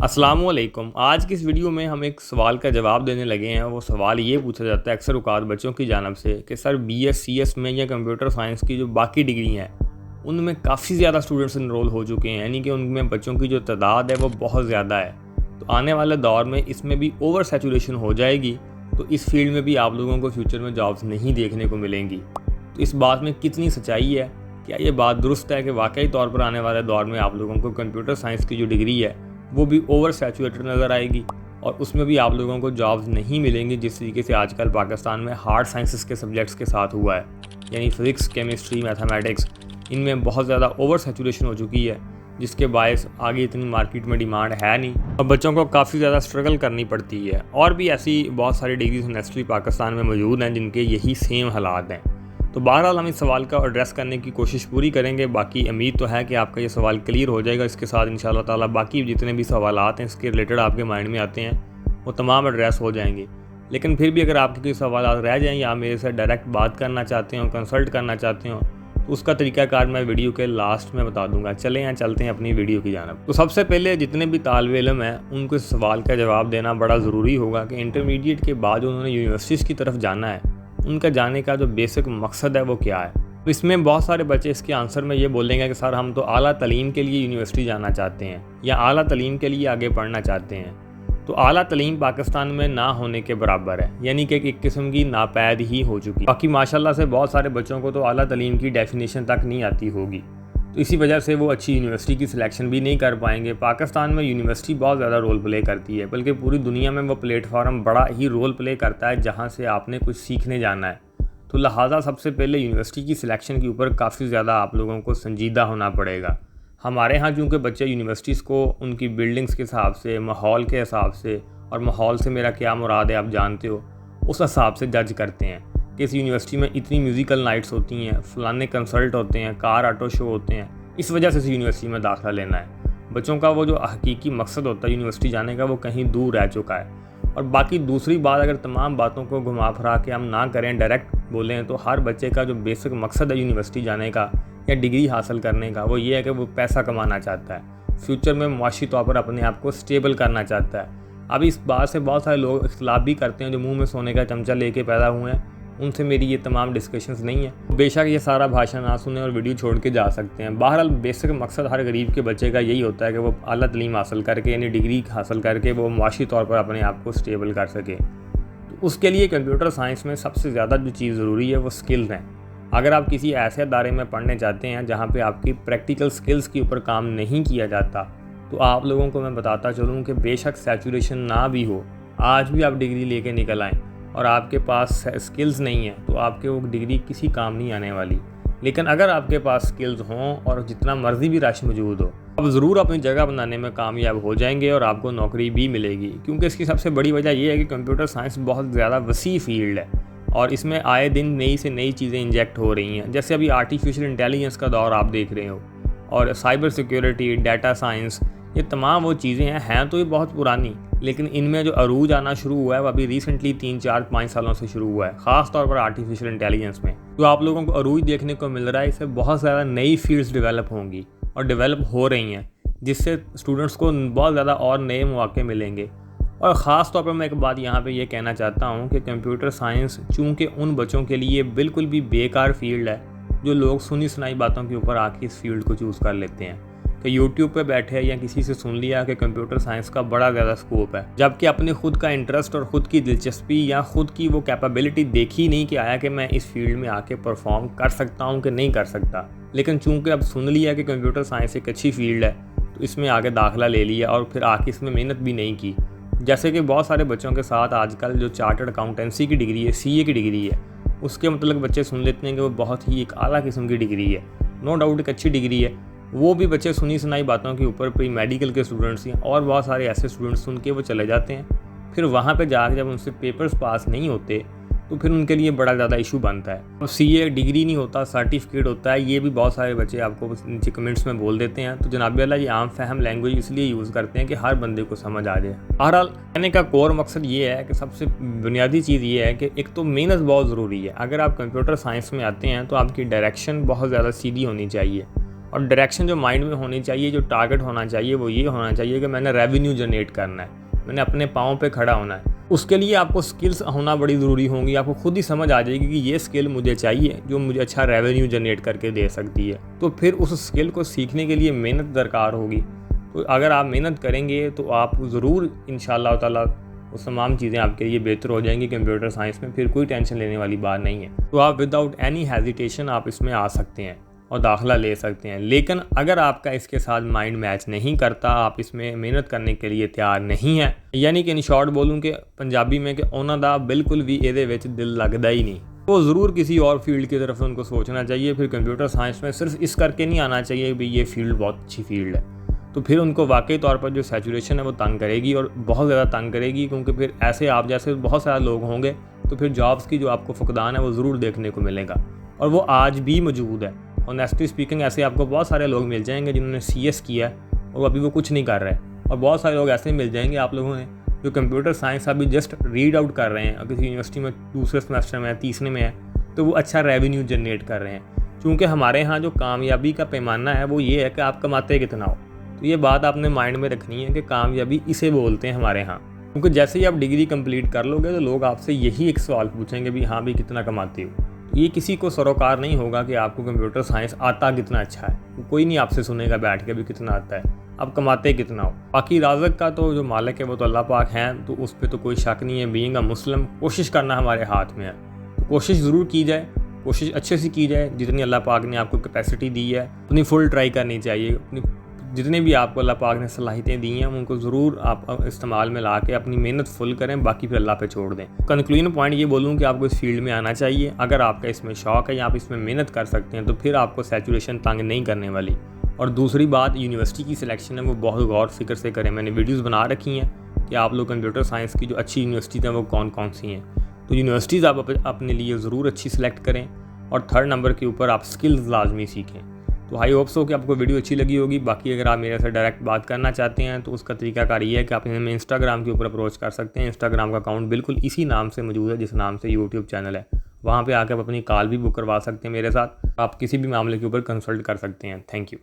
अस्सलाम वालेकुम। आज की इस वीडियो में हम एक सवाल का जवाब देने लगे हैं। वो सवाल ये पूछा जाता है अक्सर औक़ात बच्चों की जानिब से कि सर बीएस सीएस में या कंप्यूटर साइंस की जो बाकी डिग्री हैं उनमें काफ़ी ज़्यादा स्टूडेंट्स इनरोल हो चुके हैं, यानी कि उनमें बच्चों की जो तादाद है वो बहुत ज़्यादा है। तो आने वाले दौर में इसमें भी ओवर सैचुरेशन हो जाएगी, तो इस फील्ड में भी आप लोगों को फ्यूचर में जॉब्स नहीं देखने को मिलेंगी। तो इस बात में कितनी सच्चाई है? क्या ये बात दुरुस्त है कि वाकई तौर पर आने वाले दौर में आप लोगों को कंप्यूटर साइंस की जो डिग्री है वो भी ओवर सैचुरेटेड नज़र आएगी और उसमें भी आप लोगों को जॉब्स नहीं मिलेंगी जिस तरीके से आजकल पाकिस्तान में हार्ड साइंसेस के सब्जेक्ट्स के साथ हुआ है, यानी फिज़िक्स, केमिस्ट्री, मैथमेटिक्स, इनमें बहुत ज़्यादा ओवर सैचुरेशन हो चुकी है, जिसके बायस आगे इतनी मार्केट में डिमांड है नहीं और बच्चों को काफ़ी ज़्यादा स्ट्रगल करनी पड़ती है। और भी ऐसी बहुत सारी डिग्रीज इंडस्ट्री पाकिस्तान में मौजूद हैं जिनके यही सेम हालात हैं। तो बहरहाल हम इस सवाल का एड्रेस करने की कोशिश पूरी करेंगे। बाकी उम्मीद तो है कि आपका ये सवाल क्लियर हो जाएगा। इसके साथ इंशाअल्लाह ताला बाकी जितने भी सवालात हैं इसके रिलेटेड आपके माइंड में आते हैं वो तमाम एड्रेस हो जाएंगे। लेकिन फिर भी अगर आपके कोई सवालात रह जाएँ या मेरे से डायरेक्ट बात करना चाहते हो, कंसल्ट करना चाहते हो, तो उसका तरीक़ाकार मैं वीडियो के लास्ट में बता दूंगा। चलते हैं अपनी वीडियो की जानिब। तो सबसे पहले जितने भी तालिब इल्म हैं उनको इस सवाल का जवाब देना बड़ा ज़रूरी होगा कि इंटरमीडिएट के बाद उन्होंने यूनिवर्सिटीज़ की तरफ जाना है, उनका जाने का जो बेसिक मकसद है वो क्या है। तो इसमें बहुत सारे बच्चे इसके आंसर में ये बोलेंगे कि सर हम तो आला तलीम के लिए यूनिवर्सिटी जाना चाहते हैं या आला तलीम के लिए आगे पढ़ना चाहते हैं। तो आला तलीम पाकिस्तान में ना होने के बराबर है, यानी कि एक किस्म की नापैद ही हो चुकी। बाकी माशाल्लाह से बहुत सारे बच्चों को तो आला तलीम की डेफिनेशन तक नहीं आती होगी, तो इसी वजह से वो अच्छी यूनिवर्सिटी की सिलेक्शन भी नहीं कर पाएंगे। पाकिस्तान में यूनिवर्सिटी बहुत ज़्यादा रोल प्ले करती है, बल्कि पूरी दुनिया में वो प्लेटफॉर्म बड़ा ही रोल प्ले करता है जहाँ से आपने कुछ सीखने जाना है। तो लिहाजा सबसे पहले यूनिवर्सिटी की सिलेक्शन के ऊपर काफ़ी ज़्यादा आप लोगों को संजीदा होना पड़ेगा। हमारे यहाँ चूँकि बच्चे यूनिवर्सिटीज़ को उनकी बिल्डिंग्स के हिसाब से, माहौल के हिसाब से, और माहौल से मेरा क्या मुराद है आप जानते हो, उस हिसाब से जज करते हैं कि इस यूनिवर्सिटी में इतनी म्यूज़िकल नाइट्स होती हैं, फलाने कंसर्ट होते हैं, कार ऑटो शो होते हैं, इस वजह से इस यूनिवर्सिटी में दाखिला लेना है। बच्चों का वो जो हकीकी मकसद होता है यूनिवर्सिटी जाने का वो कहीं दूर रह चुका है। और बाकी दूसरी बात, अगर तमाम बातों को घुमा फिरा के हम ना करें, डायरेक्ट बोलें, तो हर बच्चे का जो बेसिक मकसद है यूनिवर्सिटी जाने का या डिग्री हासिल करने का वो ये है कि वो पैसा कमाना चाहता है, फ्यूचर में मुआशी तौर पर अपने आप को स्टेबल करना चाहता है। अब इस बात से बहुत सारे लोग इख्तिलाफ भी करते हैं जो मुंह में सोने का चमचा लेके पैदा हुए हैं, उनसे मेरी ये तमाम डिस्कशंस नहीं है। बेशक ये सारा भाषण ना सुने और वीडियो छोड़ के जा सकते हैं। बहरहाल बेसिक मकसद हर गरीब के बच्चे का यही होता है कि वो आला तलीम हासिल करके, यानी डिग्री हासिल करके वो मुआशी तौर पर अपने आप को स्टेबल कर सके। तो उसके लिए कंप्यूटर साइंस में सबसे ज़्यादा जो चीज़ ज़रूरी है वो स्किल्स हैं। अगर आप किसी ऐसे अदारे में पढ़ने चाहते हैं जहाँ पर आपकी प्रैक्टिकल स्किल्स के ऊपर काम नहीं किया जाता, तो आप लोगों को मैं बताता चलूँ कि बेशक सैचुरेशन ना भी हो, आज भी आप डिग्री लेके निकल आएँ और आपके पास स्किल्स नहीं है तो आपके वो डिग्री किसी काम नहीं आने वाली। लेकिन अगर आपके पास स्किल्स हों और जितना मर्जी भी रश मौजूद हो, आप ज़रूर अपनी जगह बनाने में कामयाब हो जाएंगे और आपको नौकरी भी मिलेगी। क्योंकि इसकी सबसे बड़ी वजह यह है कि कंप्यूटर साइंस बहुत ज़्यादा वसी फील्ड है और इसमें आए दिन नई से नई चीज़ें इंजेक्ट हो रही हैं। जैसे अभी आर्टिफिशियल इंटेलिजेंस का दौर आप देख रहे हो, और साइबर सिक्योरिटी, डाटा साइंस, ये तमाम वो चीज़ें हैं तो ये बहुत पुरानी, लेकिन इनमें जो अरूज आना शुरू हुआ है वो अभी रिसेंटली 3, 4, 5 सालों से शुरू हुआ है, ख़ास तौर पर आर्टिफिशियल इंटेलिजेंस में। जो आप लोगों को अरूज देखने को मिल रहा है, इससे बहुत ज़्यादा नई फील्ड्स डेवलप होंगी और डेवलप हो रही हैं, जिससे स्टूडेंट्स को बहुत ज़्यादा और नए मौके मिलेंगे। और ख़ास तौर पर मैं एक बात यहाँ पे ये कहना चाहता हूँ कि कंप्यूटर साइंस चूँकि उन बच्चों के लिए बिल्कुल भी बेकार फील्ड है जो लोग सुनी सुनाई बातों के ऊपर आके इस फील्ड को चूज़ कर लेते हैं कि यूट्यूब पे बैठे या किसी से सुन लिया कि कंप्यूटर साइंस का बड़ा ज़्यादा स्कोप है, जबकि अपने खुद का इंटरेस्ट और ख़ुद की दिलचस्पी या ख़ुद की वो कैपेबिलिटी देखी नहीं कि आया कि मैं इस फील्ड में आके परफॉर्म कर सकता हूँ कि नहीं कर सकता। लेकिन चूँकि अब सुन लिया कि कंप्यूटर साइंस एक अच्छी फील्ड है तो इसमें आगे दाखिला ले लिया और फिर आके इसमें मेहनत भी नहीं की। जैसे कि बहुत सारे बच्चों के साथ आजकल जो चार्टर्ड अकाउंटेंसी की डिग्री है, CA की डिग्री है, उसके मतलब बच्चे सुन लेते हैं कि वो बहुत ही एक आला किस्म की डिग्री है, नो डाउट एक अच्छी डिग्री है। वो भी बच्चे सुनी सुनाई बातों के ऊपर प्री मेडिकल के स्टूडेंट्स हैं और बहुत सारे ऐसे स्टूडेंट्स सुन के वो चले जाते हैं। फिर वहाँ पे जाकर जब उनसे पेपर्स पास नहीं होते तो फिर उनके लिए बड़ा ज़्यादा इशू बनता है। और CA डिग्री नहीं होता, सर्टिफिकेट होता है, ये भी बहुत सारे बच्चे आपको नीचे कमेंट्स में बोल देते हैं। तो जनाब अल्लाह ये आम फहम लैंग्वेज इसलिए यूज़ करते हैं कि हर बंदे को समझ आ जाए। बहरहाल कहने का कोर मकसद ये है कि सबसे बुनियादी चीज़ ये है कि एक तो मेहनत बहुत ज़रूरी है। अगर आप कंप्यूटर साइंस में आते हैं तो आपकी डायरेक्शन बहुत ज़्यादा सीधी होनी चाहिए اور ڈائریکشن جو مائنڈ میں ہونی چاہیے, جو ٹارگٹ ہونا چاہیے وہ یہ ہونا چاہیے کہ میں نے ریونیو جنریٹ کرنا ہے, میں نے اپنے پاؤں پہ کھڑا ہونا ہے. اس کے لیے آپ کو سکلز ہونا بڑی ضروری ہوں گی. آپ کو خود ہی سمجھ آ جائے گی کہ یہ سکل مجھے چاہیے جو مجھے اچھا ریونیو جنریٹ کر کے دے سکتی ہے. تو پھر اس سکل کو سیکھنے کے لیے محنت درکار ہوگی. تو اگر آپ محنت کریں گے تو آپ ضرور انشاءاللہ تعالیٰ وہ تمام چیزیں آپ کے لیے بہتر ہو جائیں گی. کمپیوٹر سائنس میں پھر کوئی ٹینشن لینے والی بات نہیں ہے. تو آپ وداؤٹ اینی ہیزیٹیشن آپ اس میں آ سکتے ہیں اور داخلہ لے سکتے ہیں. لیکن اگر آپ کا اس کے ساتھ مائنڈ میچ نہیں کرتا, آپ اس میں محنت کرنے کے لیے تیار نہیں ہے, یعنی کہ ان شارٹ بولوں کہ پنجابی میں کہ انہاں دا بالکل بھی ਇਹਦੇ ਵਿੱਚ دل لگتا ہی نہیں, وہ ضرور کسی اور فیلڈ کی طرف ان کو سوچنا چاہیے. پھر کمپیوٹر سائنس میں صرف اس کر کے نہیں آنا چاہیے کہ یہ فیلڈ بہت اچھی فیلڈ ہے. تو پھر ان کو واقعی طور پر جو سیچوریشن ہے وہ تنگ کرے گی اور بہت زیادہ تنگ کرے گی, کیونکہ پھر ایسے آپ جیسے بہت سارے لوگ ہوں گے تو پھر جابس کی جو آپ کو فقدان ہے وہ ضرور دیکھنے کو ملے گا, اور وہ آج بھی موجود ہے. آنیسٹلی اسپیکنگ ایسے آپ کو بہت سارے لوگ مل جائیں گے جنہوں نے CS کیا ہے اور ابھی وہ کچھ نہیں کر رہے, اور بہت سارے لوگ ایسے مل جائیں گے آپ لوگوں نے جو کمپیوٹر سائنس ابھی جسٹ ریڈ آؤٹ کر رہے ہیں, اور کسی یونیورسٹی میں دوسرے سمیسٹر میں تیسرے میں ہے تو وہ اچھا ریونیو جنریٹ کر رہے ہیں. چونکہ ہمارے ہاں جو کامیابی کا پیمانہ ہے وہ یہ ہے کہ آپ کماتے کتنا ہو. تو یہ بات آپ نے مائنڈ میں رکھنی ہے کہ کامیابی اسے بولتے ہیں ہمارے ہاں. کیونکہ جیسے ہی آپ ڈگری کمپلیٹ کر لو گے تو لوگ آپ سے یہی ایک سوال پوچھیں گے بھی ہاں بھی کتنا کماتے ہو. یہ کسی کو سروکار نہیں ہوگا کہ آپ کو کمپیوٹر سائنس آتا کتنا اچھا ہے. کوئی نہیں آپ سے سنے گا بیٹھ کے بھی کتنا آتا ہے, آپ کماتے کتنا ہو. باقی رازق کا تو جو مالک ہے وہ تو اللہ پاک ہیں, تو اس پہ تو کوئی شک نہیں ہے. بینگ اے مسلم کوشش کرنا ہمارے ہاتھ میں ہے. تو کوشش ضرور کی جائے, کوشش اچھے سے کی جائے. جتنی اللہ پاک نے آپ کو کیپیسٹی دی ہے اتنی فل ٹرائی کرنی چاہیے. جتنے بھی آپ کو اللہ پاک نے صلاحیتیں دی ہیں ان کو ضرور آپ استعمال میں لا کے اپنی محنت فل کریں, باقی پھر اللہ پہ چھوڑ دیں. کنکلوژن پوائنٹ یہ بولوں کہ آپ کو اس فیلڈ میں آنا چاہیے. اگر آپ کا اس میں شوق ہے یا آپ اس میں محنت کر سکتے ہیں تو پھر آپ کو سیچوریشن تنگ نہیں کرنے والی. اور دوسری بات, یونیورسٹی کی سلیکشن ہے وہ بہت غور فکر سے کریں. میں نے ویڈیوز بنا رکھی ہیں کہ آپ لوگ کمپیوٹر سائنس کی جو اچھی یونیورسٹیز ہیں وہ کون کون سی ہیں. تو یونیورسٹیز آپ اپنے لیے ضرور اچھی سلیکٹ کریں, اور 3rd نمبر کے اوپر آپ سکلز لازمی سیکھیں. تو آئی ہوپ سو کہ آپ کو ویڈیو اچھی لگی ہوگی. باقی اگر آپ میرے سے ڈائریکٹ بات کرنا چاہتے ہیں تو اس کا طریقہ کار یہ ہے کہ آپ ہمیں انسٹاگرام کے اوپر اپروچ کر سکتے ہیں. انسٹاگرام کا اکاؤنٹ بالکل اسی نام سے موجود ہے جس نام سے یوٹیوب چینل ہے. وہاں پہ آ کے آپ اپنی کال بھی بک کروا سکتے ہیں میرے ساتھ. آپ کسی بھی معاملے کے اوپر کنسلٹ کر سکتے ہیں. Thank you.